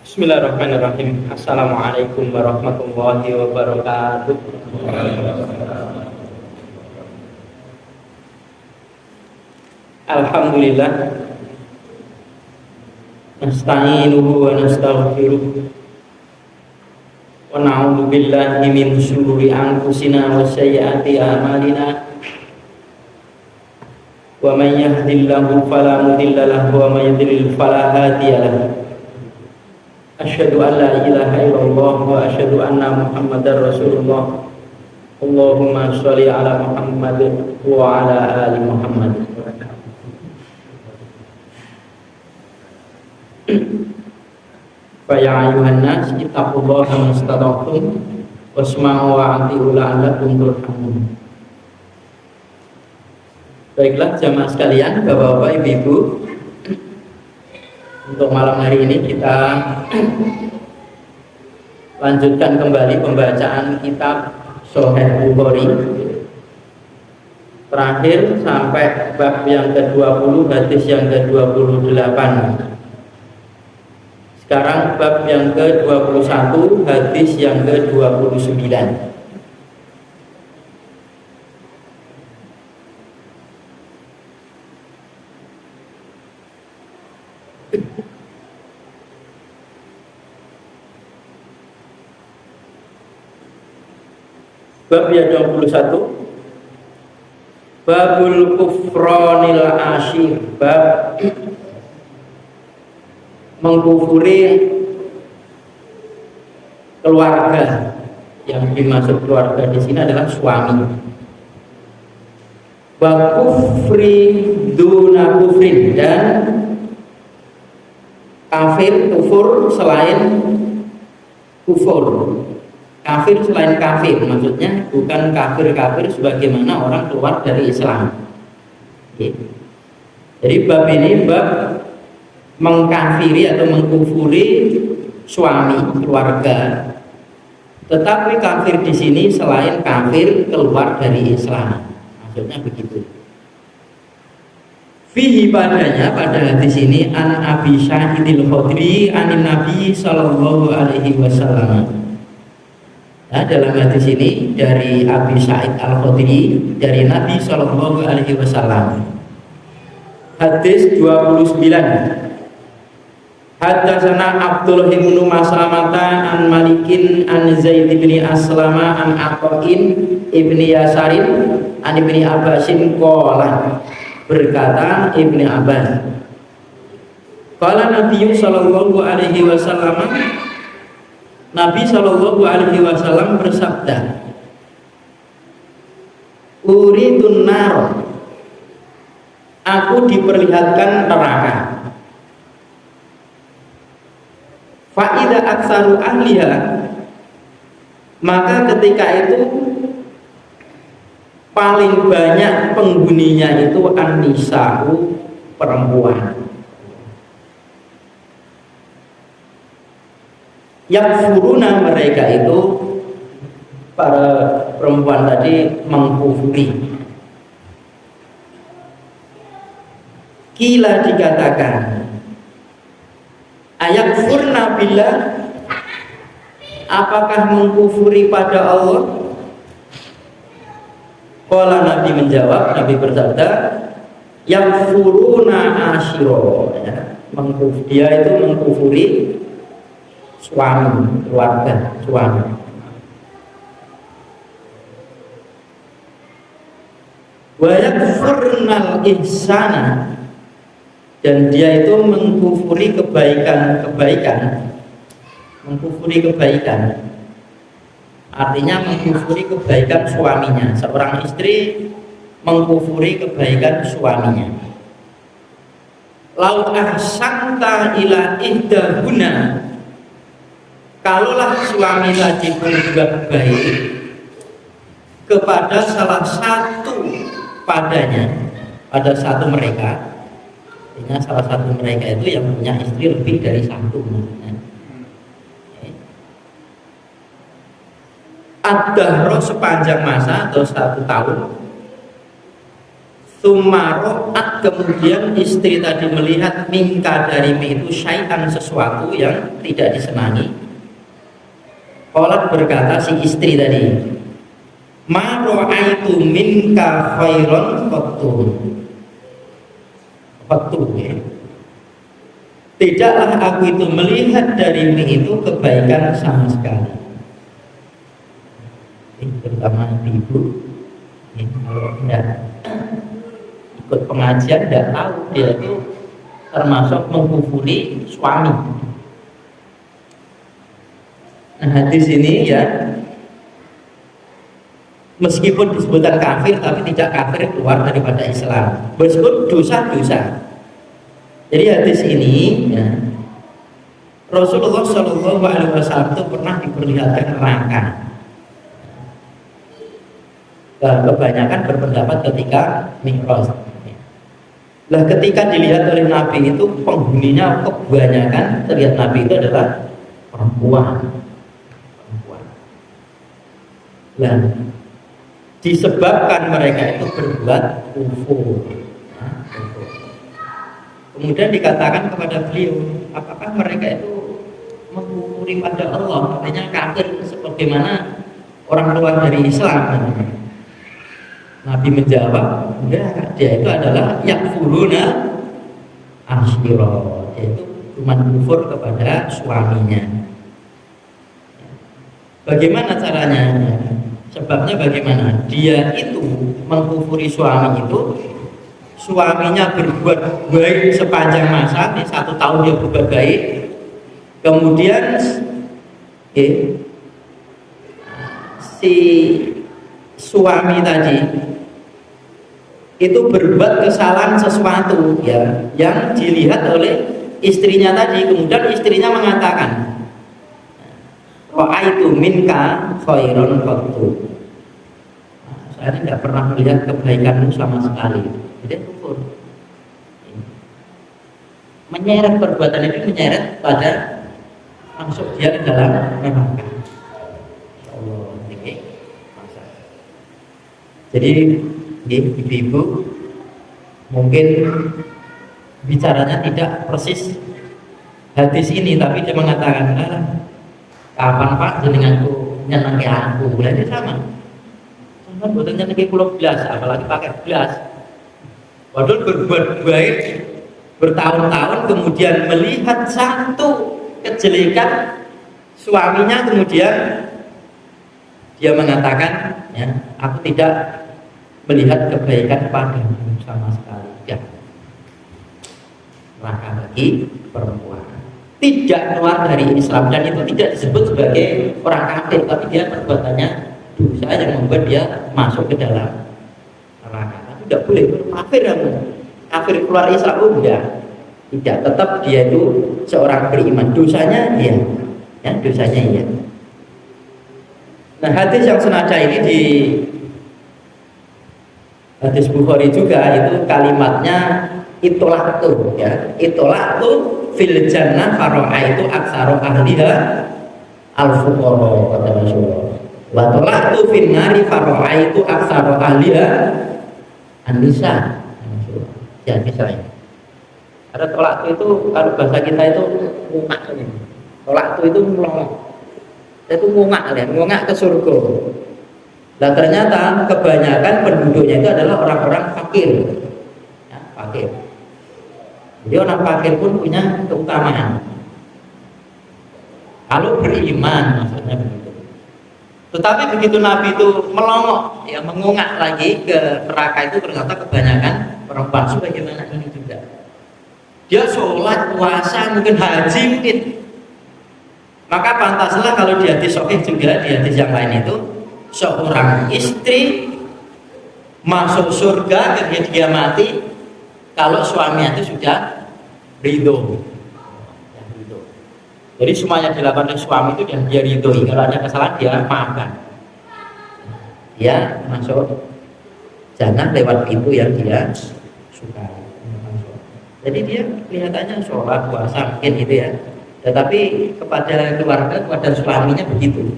Bismillahirrahmanirrahim. Assalamualaikum warahmatullahi wabarakatuh. Alhamdulillah. Nasta'inuhu wa nastaghfiruh. Wa na'udzu billahi min syururi anfusina wa sayyiati a'malina. Wa may yahdihillahu fala mudilla lahu wa may yudlil fala hadiya lahu. Asyhadu an la ilaha illallah wa asyhadu anna Muhammadar Rasulullah. Allahumma sholli ala Muhammad wa ala ali Muhammad. Fa ya ayuhan nas ittaqullaha mastata'tum wasma'u wa ati'u la'allakum turhamun. Baiklah jamaah sekalian, Bapak-bapak, Ibu-ibu, untuk malam hari ini kita lanjutkan kembali pembacaan kitab Sahih Bukhari. Terakhir sampai bab yang ke-20, hadis yang ke-28. Sekarang bab yang ke-21, hadis yang ke-29. Bab yang 21, Babul Kufranil Ashir, bab mengkufuri keluarga. Yang dimaksud keluarga di sini adalah suami. Wa kufri duna kufrin, dan kafir, kufur selain kufur. Kafir selain kafir, maksudnya bukan kafir-kafir sebagaimana orang keluar dari Islam. Jadi bab ini bab mengkafiri atau mengkufuri suami, keluarga. Tetapi kafir di sini selain kafir keluar dari Islam, maksudnya begitu. Fihi, padanya, pada hadis ini, an Abi Sa'idil Khudri anin Nabi sallallahu alaihi wasallam. Nah, dalam hadis ini dari Abi Sa'id Al-Khudri dari Nabi sallallahu alaihi wasallam. Hadis 29. Haddatsana Abdullah bin Maslamata an Malikin an Zaid bin Aslama an Aqain ibni Yasarin an ibni Abbasin qala, berkata Ibni Abbas, qala Nabi sallallahu alaihi wasallam, Nabi sallallahu alaihi wasallam bersabda, uridun nar, aku diperlihatkan neraka. Fa idza aktsaru ahliha, maka ketika itu paling banyak penghuninya itu an-nisa'u, perempuan. Yakfuruna, mereka itu para perempuan tadi mengkufuri. Kila, dikatakan, ayakfurna billah, apakah mengkufuri pada Allah? Qala, Nabi menjawab, Nabi bersabda, yakfuruna asyiro, ya, dia itu mengkufuri suami, keluarga, suami. Wa yakfurnal ihsana, dan dia itu mengkufuri kebaikan-kebaikan. Mengkufuri kebaikan artinya mengkufuri kebaikan suaminya. Seorang istri mengkufuri kebaikan suaminya. Lau ahsanta ila ihdahuna, kalaulah suami tadi berbuat baik kepada salah satu padanya, pada satu mereka, artinya salah satu mereka itu yang punya istri lebih dari satu, ad-dahra, sepanjang masa atau 1 tahun, Sumaroat, kemudian istri tadi melihat mingka darimu itu syai'an, sesuatu yang tidak disenangi. Qalat, berkata si istri tadi, ma ra'aitu minka khairan qattu ya. Tidaklah aku itu melihat darimu itu kebaikan sama sekali. Terutama ibu ini kalau tidak ikut pengajian tidak tahu dia itu termasuk mengkufuri suami. Nah, hadis ini ya, meskipun disebutkan kafir tapi tidak kafir keluar daripada Islam, meskipun dosa-dosa. Jadi hadis ini ya, Rasulullah Shallallahu Alaihi Wasallam itu pernah diperlihatkan neraka. Kebanyakan berpendapat ketika Mi'raj. Lah ketika dilihat oleh Nabi itu penghuninya kebanyakan terlihat Nabi itu adalah perempuan. Nah, disebabkan mereka itu berbuat kufur. Kemudian dikatakan kepada beliau, apakah mereka itu mengkufuri pada Allah, artinya kafir sebagaimana orang keluar dari Islam? Nabi menjawab, enggak, dia itu adalah yakfuruna asyira, yaitu cuma kufur kepada suaminya. Bagaimana caranya? Sebabnya bagaimana? Dia itu mengkufuri suami itu, suaminya berbuat baik sepanjang masa, 1 tahun dia berbuat baik, kemudian si suami tadi itu berbuat kesalahan sesuatu ya yang dilihat oleh istrinya tadi, kemudian istrinya mengatakan, ra'aitu minka khairan qattu, saya tidak pernah melihat kebaikanmu sama sekali. Jadi kufur, menyeret perbuatan itu, menyeret pada masuk dia ke dalam neraka. Allah, ini masa. Jadi ibu-ibu mungkin bicaranya tidak persis hadis ini, tapi dia mengatakan, kapan Pak jenenganku nyenengke aku? Berarti sama buatan nyenengke kula blas, apalagi pakai blas. Padahal berbuat baik bertahun-tahun, kemudian melihat satu kejelekan suaminya, kemudian dia mengatakan, ya, aku tidak melihat kebaikan padamu sama sekali. Ya, maka bagi perempuan tidak keluar dari Islam, dan itu tidak disebut sebagai orang kafir, tapi dia perbuatannya dosa yang membuat dia masuk ke dalam neraka. Tapi tidak boleh kafir, kamu kafir keluar Islam, enggak, tidak, tetap dia itu seorang beriman. Dosanya iya, ya, dosanya iya. Nah, hadis yang senada ini di hadis Bukhari juga, itu kalimatnya itulah tuh ya, itulah tuh fil jannah faro'a itu aksaro ahliha al fuqara, kata Rasulullah. Wa tolak tuh fil nari faro'a itu aksaro ahliha an-nisa. Ya, misalnya ada tolak tuh itu, kalau bahasa kita itu ngungak, tolak tuh itu melongok, itu ngungak ke surga. Nah, ternyata kebanyakan penduduknya itu adalah orang-orang fakir, ya, fakir. Jadi orang fakir pun punya keutamaan kalau beriman, maksudnya begitu. Tetapi begitu Nabi itu melongok, ya, mengungak lagi ke neraka, itu ternyata kebanyakan perempuan. Sebagaimana ini juga, dia sholat, puasa, mungkin haji, mungkin. Maka pantaslah kalau di hadis sahih juga, di hadis yang lain itu, seorang istri masuk surga ketika dia mati kalau suaminya itu sudah ridho. Jadi semuanya dilakukan oleh suami itu dan dia ridhoi. Kalau ada kesalahan dia maafkan. Dia masuk jannah lewat pintu yang dia suka. Jadi dia kelihatannya sholat, puasa, mungkin gitu ya. Tetapi kepada keluarga, kepada suaminya begitu,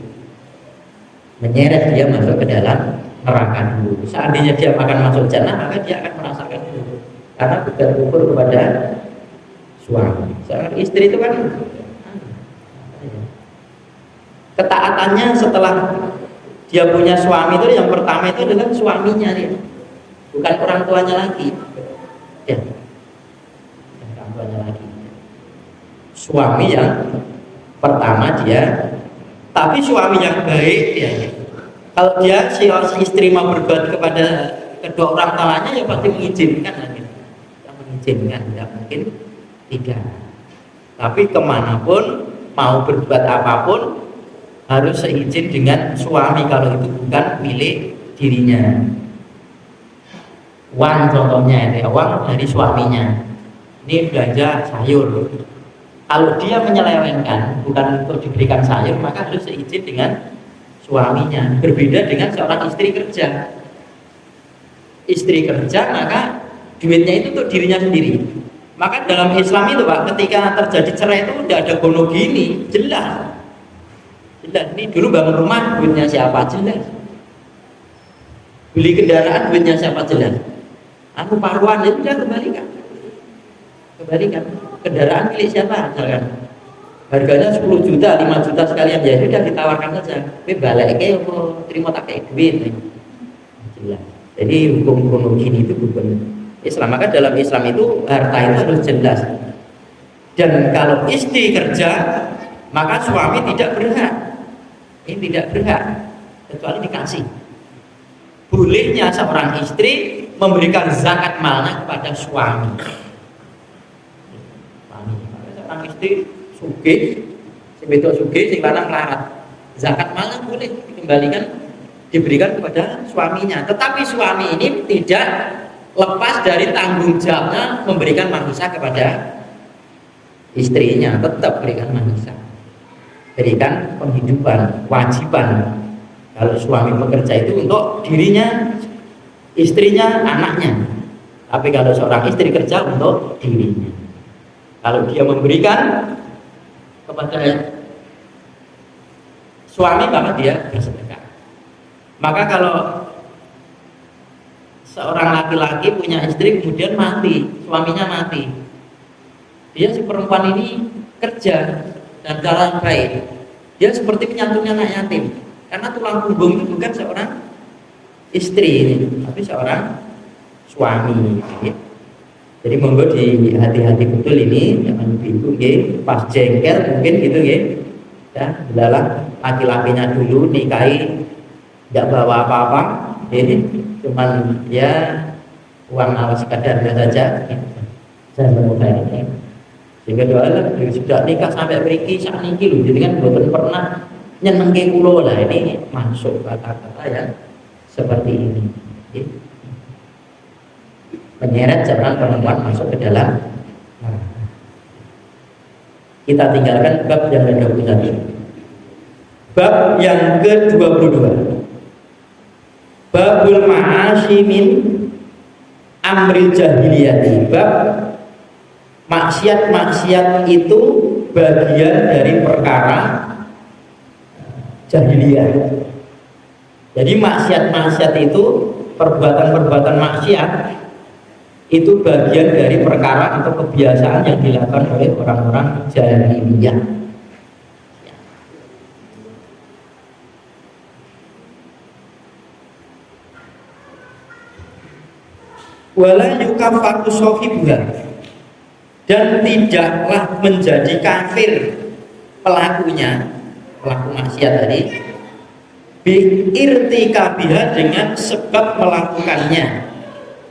menyeret dia masuk ke dalam neraka dulu. Seandainya dia akan masuk jannah, maka dia akan merasakan dulu. Karena bukan kufur kepada suami. Seorang istri itu kan ketaatannya setelah dia punya suami itu yang pertama itu adalah suaminya dia. Bukan orang tuanya lagi. Ya. Bukan orang tuanya lagi. Suami yang pertama dia, tapi suami yang baik dia. Kalau dia si istri mau berbuat kepada kedua orang tuanya ya pasti mengizinkan lagi. Yang mengizinkan, tidak mungkin tidak. Tapi kemanapun mau berbuat apapun harus seizin dengan suami kalau itu bukan milik dirinya. Uang contohnya itu ya, uang dari suaminya. Ini belanja sayur. Kalau dia menyelewengkan bukan untuk diberikan sayur, maka harus seizin dengan suaminya. Berbeda dengan seorang istri kerja. Istri kerja maka duitnya itu untuk dirinya sendiri. Maka dalam Islam itu Pak, ketika terjadi cerai itu tidak ada gono gini, jelas. Jelas, ini dulu bangun rumah duitnya siapa, jelas. Beli kendaraan duitnya siapa, jelas. Aku paruan itu sudah kembalikan. Kembalikan. Kendaraan milik siapa, misalkan. Harganya 10 juta, 5 juta sekalian, ya sudah ditawarkan saja. Tapi baliknya aku terima tak kayak duit. Jelas. Jadi hukum gono gini itu bukan Islam. Maka dalam Islam itu harta itu harus jelas. Dan kalau istri kerja, maka suami tidak berhak. Ini tidak berhak kecuali dikasih. Bolehnya seorang istri memberikan zakat malnya kepada suami. Seorang istri sugih, sing wedok sugih, sing lanang melarat. Zakat malnya boleh dikembalikan, diberikan kepada suaminya. Tetapi suami ini tidak lepas dari tanggung jawabnya memberikan mahisa kepada istrinya, tetap berikan mahisa, berikan penghidupan, kewajiban. Kalau suami bekerja itu untuk dirinya, istrinya, anaknya. Tapi kalau seorang istri kerja untuk dirinya. Kalau dia memberikan kepada suami, maka dia bersedekah. Maka kalau seorang laki-laki punya istri kemudian mati, suaminya mati, dia si perempuan ini kerja dan cara baik, dia seperti penyantuni anak yatim, karena tulang punggung itu bukan seorang istri ini, tapi seorang suami. Jadi monggo di hati-hati betul ini, jangan bingung pas jengkel mungkin gitu ya, adalah laki-lakinya dulu nikahi tidak bawa apa-apa, ini cuman ya uang alas kadarnya saja, saya mengutai ini. Sehingga doalah sudah nikah sampai beriki saat ini loh, jadi kan belum pernah nyenengke kulo lah, ini masuk kata-kata ya seperti ini. Menyeret jangan perempuan masuk ke dalam. Kita tinggalkan bab yang ke-21. Bab yang ke-22. Babul ma'asi min amril jahiliyati. Bab maksiat-maksiat itu bagian dari perkara jahiliyah. Jadi maksiat-maksiat itu, perbuatan-perbuatan maksiat itu bagian dari perkara atau kebiasaan yang dilakukan oleh orang-orang jahiliyah. Wala yukafaru sohibha, dan tidaklah menjadi kafir pelakunya, pelaku maksiat tadi, biirtikabiha, dengan sebab melakukannya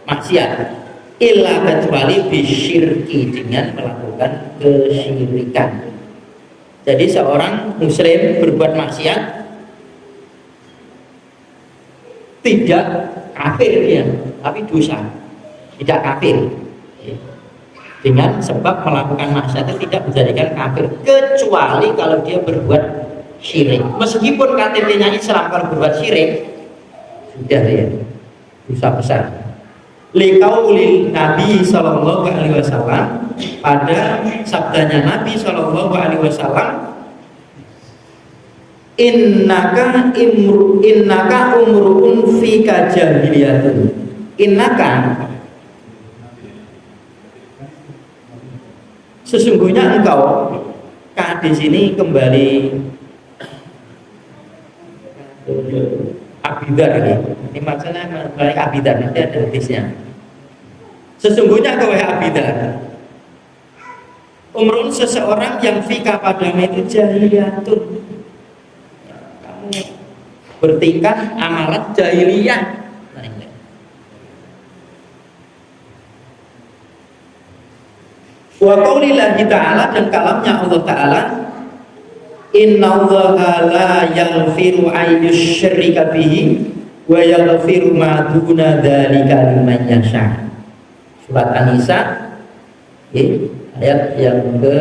maksiat, illa kecuali bisyirki, dengan melakukan kesyirikan. Jadi seorang muslim berbuat maksiat tidak kafir dia, tapi dosa, tidak kafir. Dengan sebab melakukan maksiat itu tidak menjadikan kafir, kecuali kalau dia berbuat syirik. Meskipun KTP-nya Islam, kalau berbuat syirik sudah ya dosa besar. Liqaulil Nabi sallallahu alaihi wasallam, pada sabdanya Nabi sallallahu alaihi wasallam, innaka umruun fika jahiliyatun. Innaka, sesungguhnya engkau, ka di sini kembali abidar ini. Ini maksudnya kembali abidar, nanti ada hadisnya. Sesungguhnya engkau abidar, umrun seseorang yang fika padamu itu jahiliyatun, kamu bertingkah amalan jahiliyah. Wa qaulillahi ta'ala, dan kalamnya Allah Ta'ala, innallaha la yaghfiru ay yusyrika bihi wa yaghfiru ma duna dzalika liman yasha. Surat An-Nisa ayat yang ke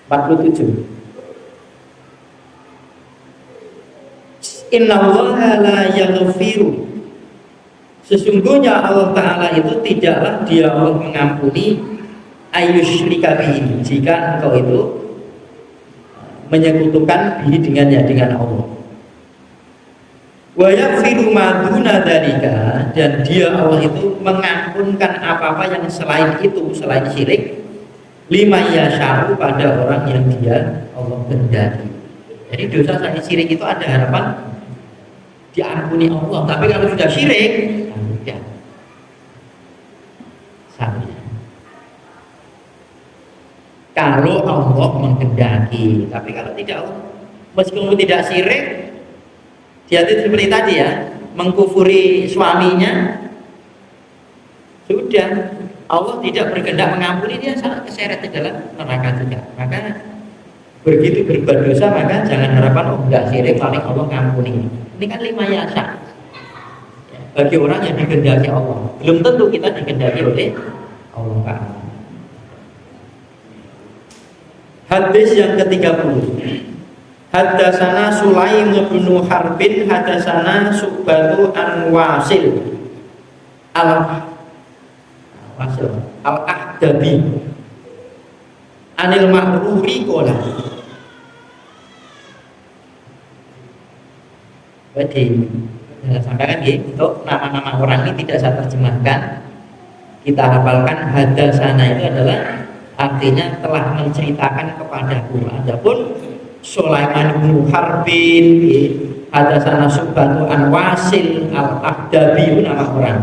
47. Innallaha la yaghfiru, sesungguhnya Allah Ta'ala itu tidaklah dia Allah mengampuni ayyusyrika bihi, jika engkau itu menyekutukan bihi dengannya, dengan Allah. Wa yaghfiru ma duna dzalika, dan dia Allah itu mengampunkan apa-apa yang selain itu, selain syirik, liman yasha'u, pada orang yang dia Allah kehendaki. Jadi dosa selain syirik itu ada harapan diampuni Allah, tapi kalau sudah syirik ya sama. Kalau Allah menghendaki, tapi kalau tidak Allah, meskipun tidak syirik, dia itu seperti tadi ya, mengkufuri suaminya, sudah Allah tidak berkehendak mengampuni, dia sangat keseret ke dalam neraka juga. Maka begitu berbuat dosa, maka jangan harapan oh enggak syirik paling Allah ngampuni. Ini kan lima yasa, bagi orang yang dikehendaki Allah. Belum tentu kita dikehendaki oleh Allah Ta'ala. Hadis yang ke-30. Haddatsana Sulaim bin Harbin, haddatsana Subatu an Wasil al-Ahdabi anil Ma'ruri qala. Jadi sampaikan untuk nama-nama orang ini tidak saya terjemahkan, kita hafalkan. Hadasana itu adalah artinya telah menceritakan kepadaku. Adapun Sulaiman bin Harbin, hadasana Subatu an Wasil al-Ahdabi itu nama orang.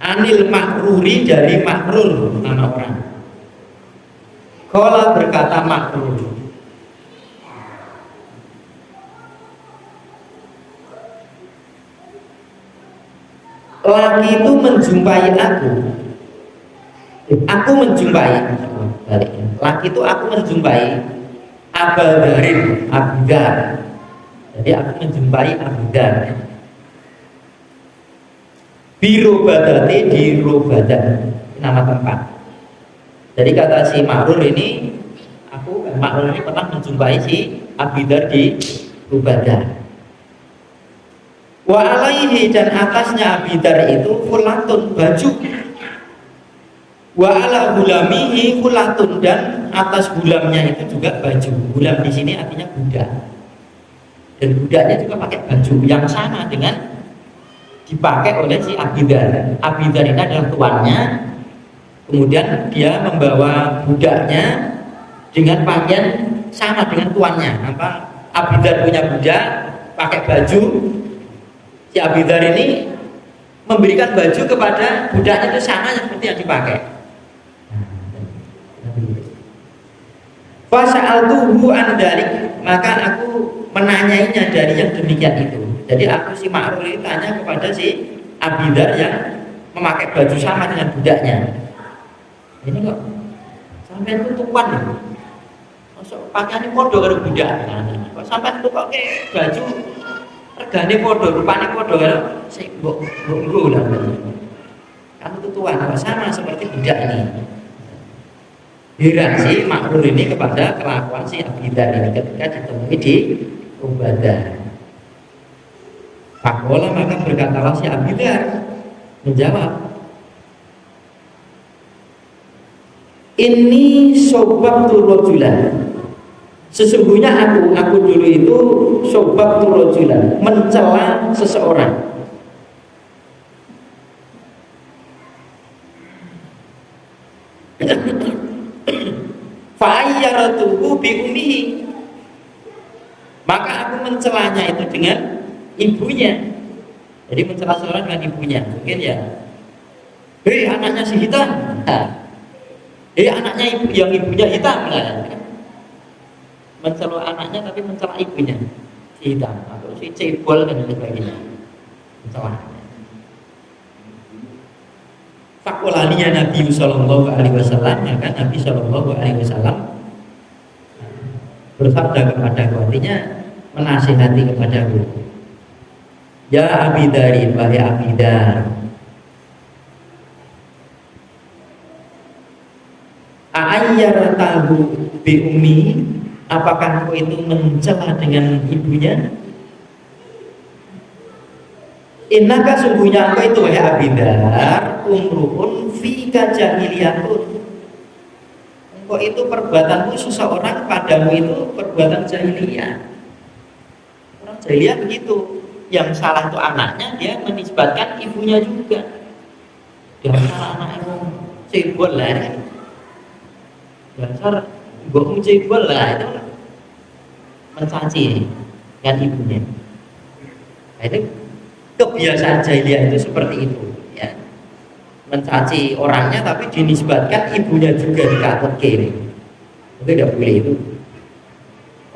Anil Makruri, dari Makrur nama orang. Qala, berkata Makrur, laki itu menjumpai aku menjumpai, laki itu aku menjumpai Abadarin, Abdar. Jadi aku menjumpai Abdar. Biro badati, di Robadah, nama tempat. Jadi kata si Ma'rur ini, Ma'rur ini pernah menjumpai si Abdar di Robadah. Wa alaihi, dan atasnya Abidar itu hulatun, baju. Wa ala hulamihi hulatun, dan atas gulamnya itu juga baju. Gulam di sini artinya budak. Dan budaknya juga pakai baju yang sama dengan dipakai oleh si Abidar. Abidar ini adalah tuannya. Kemudian dia membawa budaknya dengan pakaian sama dengan tuannya. Abidar punya budak pakai baju, si Abidar ini memberikan baju kepada budaknya itu sama seperti yang dipakai. Fasa'altuhu an dzalik, maka aku menanyainya dari yang demikian itu. Jadi aku si Ma'rur ini tanya kepada si Abidar yang memakai baju sama dengan budaknya. Ini kok sampai itu tuan ya? Masuk pakaiannya podo karo budak. Kok sampai itu kok kayak baju regane podo, rupane podo karo sing mbok nggo lah. Kamu tuh tuan kok sama seperti budak ini. Heran si Ma'rur ini kepada kelakuan si Abidar ini ketika ditemui di Ubadah. Fakola, maka berkatalah si Abidar menjawab, ini sobat turojulan, sesungguhnya aku dulu itu sobat turojulan, mencela seseorang. Fa'ayyaratuhu bi ummihi, maka aku mencelanya itu dengan ibunya. Jadi mencela seorang dengan ibunya, mungkin ya, hei anaknya si hitam, hei anaknya ibu yang ibunya hitam, mencela anaknya tapi mencela ibunya si hitam atau si cebol dan sebagainya, mencela. Fakulaniya Nabi Sallallahu Alaihi Wasallam, maka Nabi Sallallahu Alaihi Wasallam bersabda kepadaku, artinya menasihati kepadaku, ya Abidari, wahai Abidar, a'ayyartahu bi ummi, apakah kau itu mencela dengan ibunya? Innaka, sungguhnya engkau itu wahai Abidar, umruun fika jahiliyatun, engkau itu perbuatanmu, seseorang padamu itu perbuatan jahiliyah. Orang jahiliyah begitu, yang salah itu anaknya, dia menisbatkan ibunya juga. Dasar anakmu cebol lah, dasar ibumu cebol lah, itu mencaci kan ibunya. Nah, itu kebiasaan jahiliyah itu seperti itu, ya, mencaci orangnya tapi dinisbatkan ibunya juga dikatet kiri. Itu tidak boleh, itu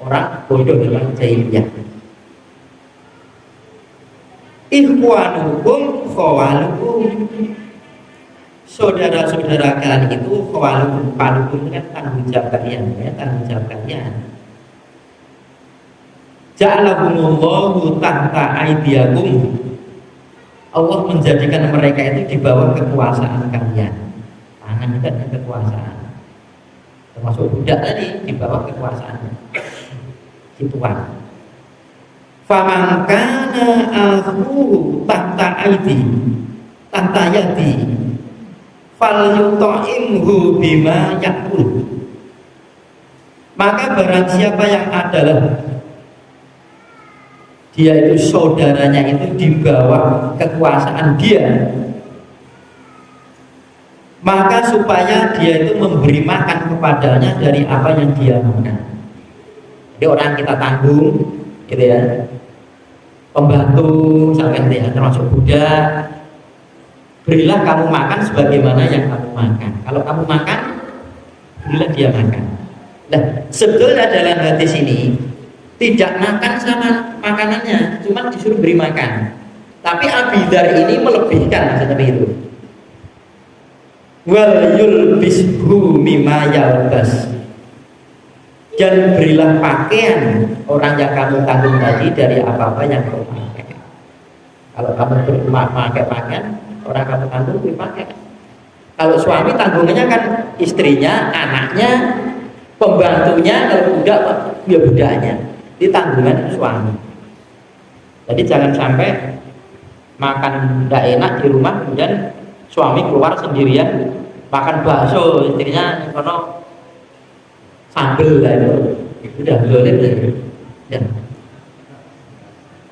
orang bodoh dalam jahiliyah. Ikhwanukum khawalukum, saudara-saudara kalian itu khawalukum, palukum kan tanggung jawab kalian, ya, tanggung jawab kalian. Ja'alahumullahu tahta aidiyakum, Allah menjadikan mereka itu di bawah kekuasaan kalian. Tangan itu kan kekuasaan, termasuk budak tadi di bawah kekuasaan si tuan. Faman kana akhuhu tahta aidi, tahta yadi, falyuta'imhu bima yakul, maka barang siapa yang adalah dia itu saudaranya itu di bawah kekuasaan dia, maka supaya dia itu memberi makan kepadanya dari apa yang dia makan. Jadi orang kita tanggung gitu ya, pembantu misalkan ya, termasuk budak, berilah kamu makan sebagaimana yang kamu makan. Kalau kamu makan, berilah dia makan. Nah, sebetulnya dalam hadis ini tidak makan sama makanannya, cuma disuruh beri makan. Tapi Abidar ini melebihkan seperti itu. Wal yulbishu mimma yalbas, dan berilah pakaian orang yang kamu tanggung tadi dari apa-apa yang kamu pakai. Kalau kamu pakai pakaian, orang kamu tanggung beri pakaian. Kalau suami tanggungannya kan istrinya, anaknya, pembantunya, kalau budak ya budaknya. Di tanggungan suami. Jadi jangan sampai makan tidak enak di rumah kemudian suami keluar sendirian makan bakso, istrinya kono sambel lah, itu udah boleh ya.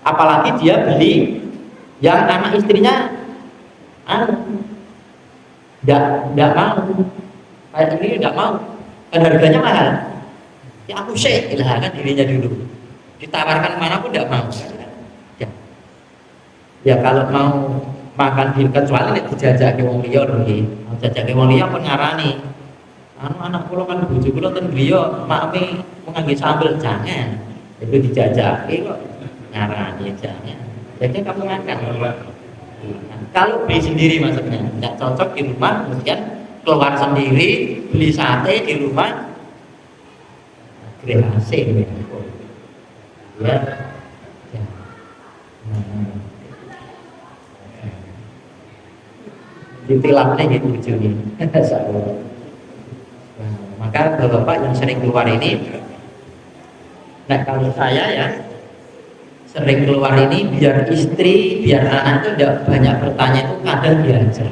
Apalagi dia beli yang anak istrinya tidak mau, kayak ini tidak mau, kan harganya mahal. Ya aku sih ilahkan dirinya dulu, ditawarkan mana pun tidak mau. Ya kalau mau makan di, kecuali nek dijajake wong liya lho nggih. Jajake wong liya pun ngarani, anak kula kan bojo kula ten griya makme ngangge sambel, jangan. Itu dijajake kok ngarani, jangan. Jadi kamu makan. Kalau beli sendiri maksudnya tidak cocok di rumah, kemudian keluar sendiri beli sate di rumah, kreasi ya. Ditilapnya gitu ujungnya. Maka bapak yang sering keluar ini, nah kalau saya ya sering keluar ini biar istri, biar anak itu tidak banyak bertanya, itu kadang diajar.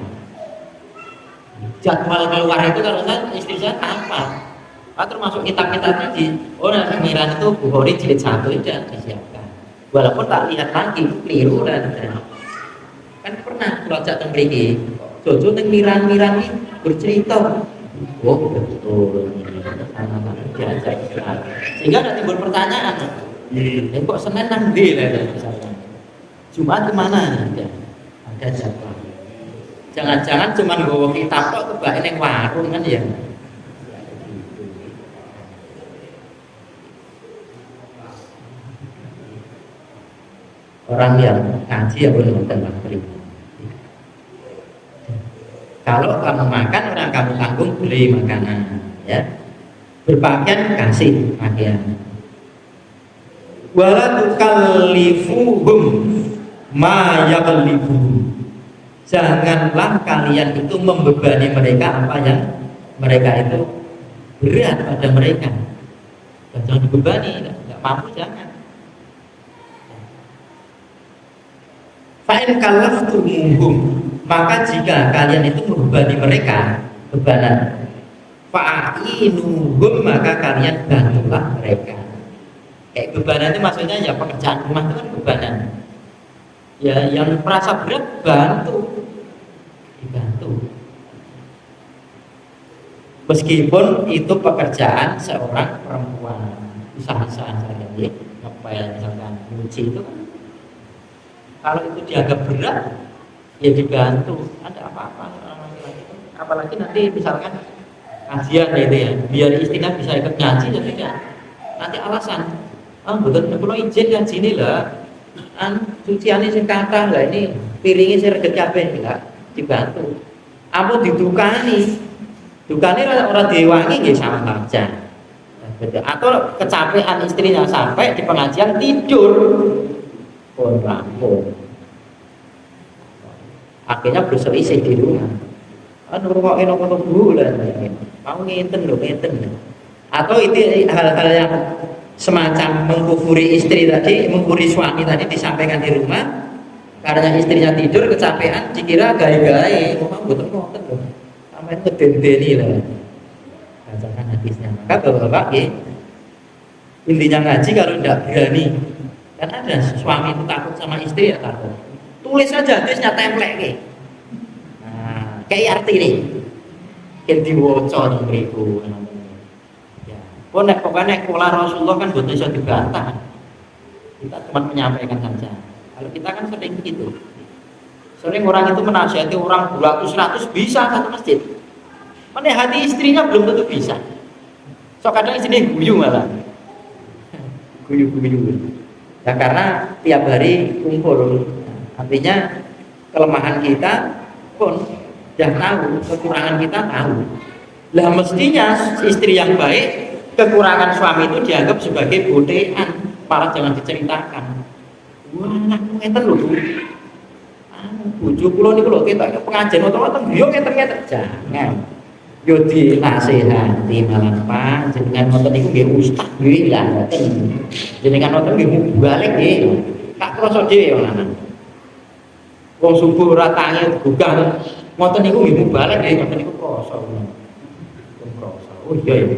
jadwal keluar itu kalau saya istri saya apa? Termasuk kitab-kitabnya Miran itu Bukhari jilid 1 sudah disiapkan. Walaupun tak lihat lagi keliru dan kan pernah kalau ajak tembriki Jojo teng Miran ini bercerita. Oh betul. Diajak. Sehingga ada timbul pertanyaan. Kok Senin nang ndi misalkan. Jumat kemana? Ada jadwal. Jangan-jangan cuma nggawa kitab kok kebak ning warung kan ya. Orang yang ngaji ya boleh makan. Kalau kamu makan, orang kamu tanggung beli makanan, ya. Berpakaian kasih pakaian. Wala tukallifuhum ma yakallifuhum. Janganlah kalian itu membebani mereka apa yang mereka itu berat pada mereka. Jangan dibebani, nggak mampu jangan. Fa'in kalaftumuhum, maka jika kalian itu membebani mereka bebanan, fa'inuhum, maka kalian bantulah mereka. Bebanan itu maksudnya ya pekerjaan rumah itu kan bebanan. Ya yang merasa berat dibantu. Meskipun itu pekerjaan seorang perempuan, usaha-usaha sehari-hari, ngepel misalkan nyuci itu kan. Kalau itu dianggap berat, ya dibantu. Ada apa-apa orang laki-laki itu. Apalagi nanti misalkan kajian itu ya, biar istrinya bisa ikut ngaji ya tidak. Nanti alasan, betul kalau izin ngaji ini lah, cuciannya sing kathah lah ini, piringnya sing reget kabeh lah, dibantu. Apa didukani orang diwangi nggih sama saja. Atau kecapean istrinya sampai di pengajian tidur. Rampung. Akhirnya berselisih di rumah. Ngrungokke nopo bulan. Mau ngeten. Atau itu hal-hal yang semacam mengkufuri istri tadi, mengkufuri suami tadi disampaikan di rumah. Karena istrinya tidur kecapean, dikira gawe-gawe, memang boten ngoten lho. Sampai ngedendeni lah. Bacakan hadisnya. Maka Bapak-bapak intinya ngaji kalau tidak berani. Kan ada suami itu takut sama istri ya takut. Tulis saja hadisnya template nih. Nah, kayak arti nih. Kayak diwocor beriku. Ya. Pokoknya pola Rasulullah kan buat bisa dibantah. Kita cuma menyampaikan saja. Kalau kita kan sering gitu. Sering orang itu menasihati orang 200-100 bisa satu masjid. Mana hati istrinya belum tentu bisa. So kadang istrinya guyu malah. Guyu. Ya karena tiap hari kumpul, artinya kelemahan kita pun sudah tahu, kekurangan kita tahu. Lah mestinya istri yang baik, kekurangan suami itu dianggap sebagai bodean, malah jangan diceritakan. Wah, anakmu ngeten lho, Bu. Bojo kula niku lho ketok pengajian otomatis yo ngeten-ngeten. Jangan. Yo dinasehati malah panjenengan ngoten niku nggih ustaz nggih lah ngoten. Jenengan ngoten nggih balik nggih. Tak krasa dhewe lanang. Wong subuh ora tangi gugah ngoten niku nggih balik nggih ngoten niku krasa. Krasa. Oh iya ya.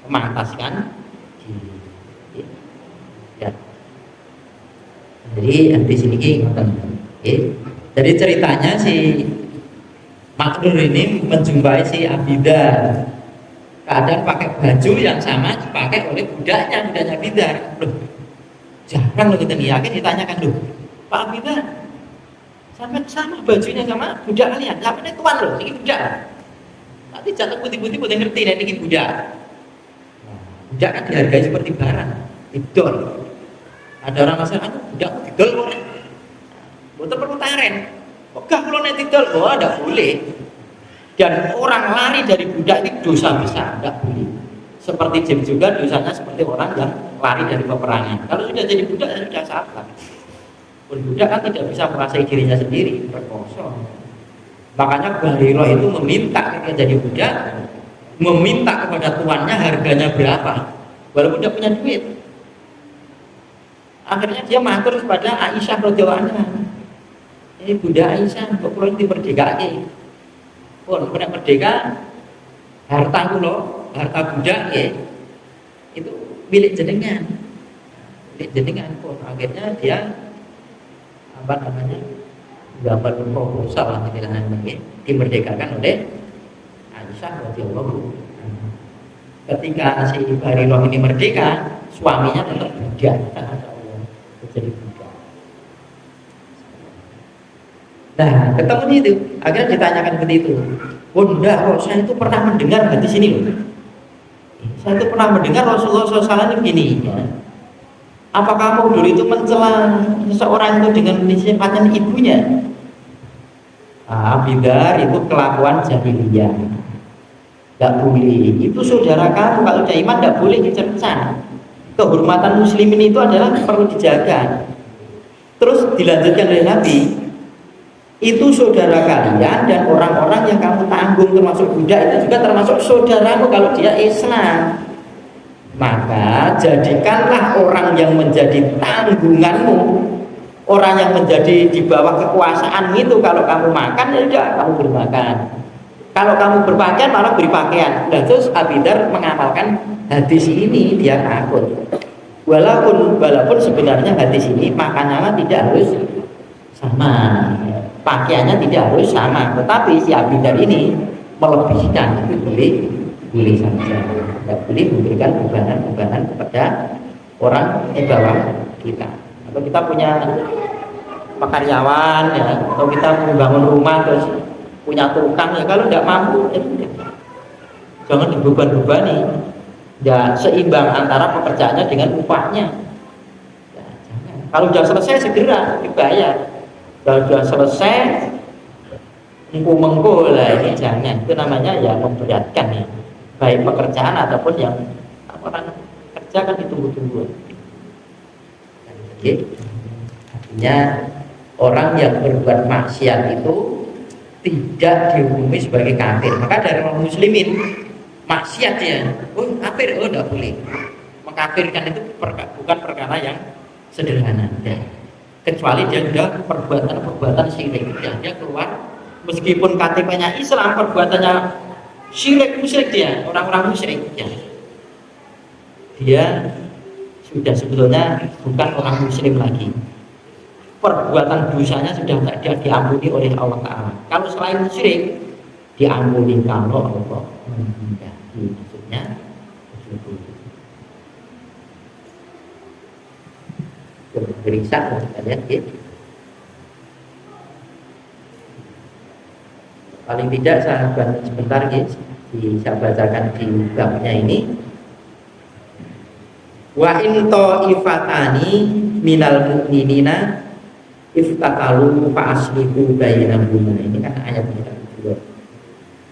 Mantas kan? Ya. Jadi di sini ngoten. Nggih. Jadi ceritanya si Makdur ini menjumpai si Abidar, kadang pakai baju yang sama dipakai oleh budaknya Abidar. Loh, jarang loh kita yakin ditanyakan loh, Pak Abidar, sampai sama bajunya sama budak kalian, sampai ini tuan loh, ini budak. Nanti jatuh putih-putih boleh ngerti nih ini budak. Budak kan dihargai seperti barang, idol. Ada orang masalah, budak idol kok, betul perlu taren. Gak kalau nanti tidal, tidak boleh. Dan orang lari dari budak ini dosa besar, tidak boleh. Seperti jin juga dosanya seperti orang yang lari dari peperangan. Kalau sudah jadi budak, sudah salah. Pun budak kan tidak bisa menguasai dirinya sendiri, berkosa. Makanya Bahiro itu meminta ketika jadi budak, meminta kepada tuannya harganya berapa, walaupun tidak punya duit. Akhirnya dia matur kepada Aisyah radhiyallahu anha. Bunda Aisyah, kok perlu diperdekake. pun merdeka harta kula, harta budak ya, itu milik jenengan. Milik jenengan pun akhirnya dia apa namanya? Gambar proposal lah istilahnya dimerdekakan oleh Aisyah radhiyallahu anha. Ketika si Barirah ini merdeka, suaminya tetap budak, jadi budak. Nah, ketemu itu, akhirnya ditanyakan seperti itu. Bunda, kok saya itu pernah mendengar hadis ini loh. Saya itu pernah mendengar Rasulullah SAW itu gini. Ya. Apa kamu dulu itu mencela seseorang itu dengan sifatnya ibunya? Bidar itu kelakuan jahiliyah. Tidak boleh. Itu saudara kamu, kalau udah iman tidak boleh dicerca. Kehormatan muslimin itu adalah perlu dijaga. Terus dilanjutkan oleh Nabi, itu saudara kalian dan orang-orang yang kamu tanggung termasuk budak itu juga termasuk saudaramu kalau dia Islam. Maka jadikanlah orang yang menjadi tanggunganmu, orang yang menjadi di bawah kekuasaan itu, kalau kamu makan ya udah kamu bermakan, kalau kamu berpakaian malah beri pakaian. Dan terus Abidar mengamalkan hadis ini, dia takut. Walaupun sebenarnya hadis ini makanannya tidak harus sama, pakaiannya tidak harus sama, tetapi si Abidar ini melebihkan, itu boleh saja. Tidak boleh memberikan bebanan kepada orang di bawah kita. Atau kita punya pekaryawan ya, atau kita membangun rumah terus punya tukang ya, kalau tidak mampu ya, jangan dibeban-bebani. Ya seimbang antara pekerjaannya dengan upahnya. Ya, jangan. Kalau sudah selesai segera dibayar. Kalau sudah selesai mengko lah, ini jangan. Itu namanya ya memberatkan ya. Baik pekerjaan ataupun yang orang kerja kan ditunggu-tunggu. Jadi artinya orang yang berbuat maksiat itu tidak dihukumi sebagai kafir. Maka dari orang muslimin maksiat ya, kafir, tidak boleh. Mengkafirkan itu bukan perkara yang sederhana ya. Kecuali dia sudah perbuatan syirik ya, dia keluar meskipun KTP-nya Islam, perbuatannya syirik, musyrik, dia orang-orang musyrik ya. Dia sudah sebetulnya bukan orang muslim lagi. Perbuatan dosanya sudah tidak diampuni oleh Allah Ta'ala. Kalau selain musyrik diampuni kalau Allah menghendaki, maksudnya beriksa kita lihat ya. Paling tidak sahabat sebentar guys, saya bacakan di babnya ini. Wa in ta'ifatani minal mu'minina iftaqalu fa aslihu bainahuma. Ini kan ayat kita kedua.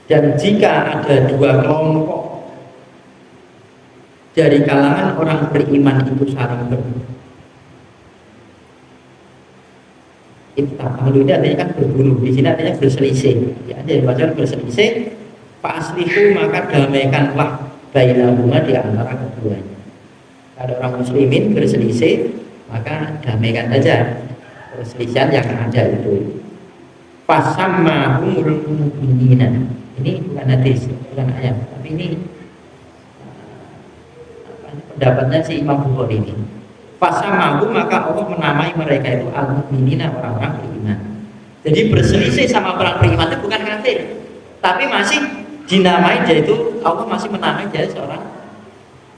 Dan jika ada dua kelompok dari kalangan orang beriman itu saling berbunuh. Iftaqalu ini artinya kan berbunuh, di sini artinya berselisih. Ya, jadi baca berselisih, fa aslihu maka damaikanlah bainahuma di antara keduanya. Kalau orang muslimin berselisih, maka damaikan saja perselisihan yang ada itu. Fasammahumul mu'minina. Ini bukan hadis, bukan ayat, tapi ini pendapatnya si Imam Bukhari ini. Fasammahum maka Allah menamai mereka itu al-mu'minina, orang-orang beriman. Jadi berselisih sama orang beriman itu bukan kafir, tapi masih dinamai, yaitu Allah masih menamai dia seorang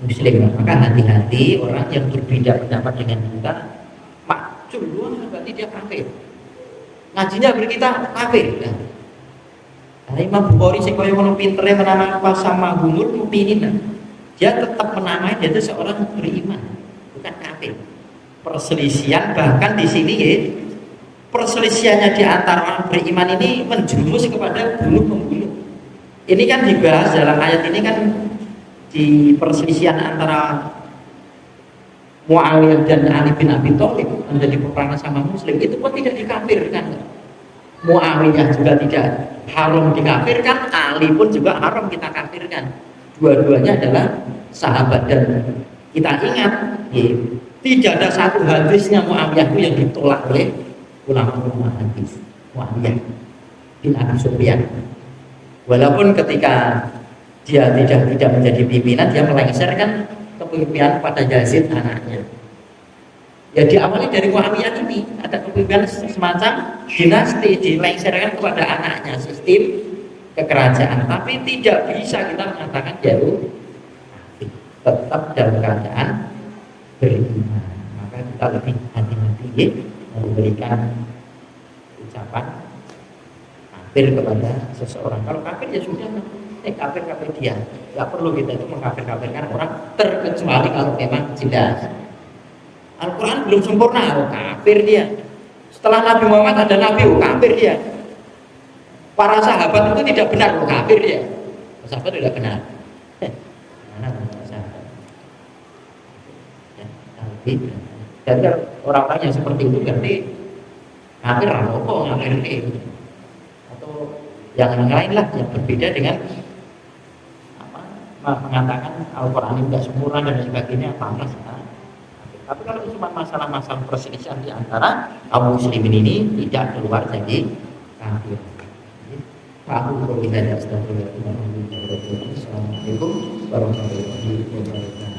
muslim. Maka hati-hati orang yang berbeda pendapat dengan kita, makcul berarti dia kafir, ngajinya kita kafir. Nah, Imam Bukhari sekolah yang pinternya menamai sama gumul mu'minin, dia tetap menamai dia itu seorang beriman, bukan kafir. Perselisihan bahkan di sini ya, perselisihannya di antara orang beriman ini menjumus kepada bunuh-membunuh. Ini kan dibahas dalam ayat ini kan, di perselisihan antara Muawiyah dan Ali bin Abi Thalib menjadi peperangan sama muslim, itu pun tidak dikafirkan. Muawiyah juga tidak haram dikafirkan, Ali pun juga haram kita kafirkan. Dua-duanya adalah sahabat. Dan kita ingat ya, tidak ada satu hadisnya Muawiyah itu yang ditolak oleh ulama hadis. Muawiyah bin Abi Sufyan Walaupun ketika dia tidak menjadi pimpinan, dia melengsarkan kepemimpinan pada Yazid anaknya. Ya diawali dari Muawiyah ini ada kepemimpinan semacam dinasti dilengsarkan kepada anaknya, sistem kekerajaan. Tapi tidak bisa kita mengatakan jauh, tetap dalam keadaan beriman. Maka kita lebih hati-hati memberikan ucapan kafir kepada seseorang. Kalau kafir ya sudah, kafir dia. Tidak perlu kita itu mengkafir-kafirkan orang, terkecuali kalau memang jelas Al-Quran belum sempurna, kafir dia. Setelah Nabi Muhammad ada Nabi, kafir dia. Para sahabat itu tidak benar, kafir dia. Sahabat tidak benar. Mana sahabat? Jadi orang-orang yang seperti itu berarti kafir, kafir ini. Atau yang lain lah yang berbeda dengan mengatakan Al-Quran ini tidak sempurna dan sebagainya, panas. Tapi kalau cuma masalah-masalah perselisihan di antara kaum muslimin ini tidak keluar jadi kafir. Assalamualaikum warahmatullahi wabarakatuh.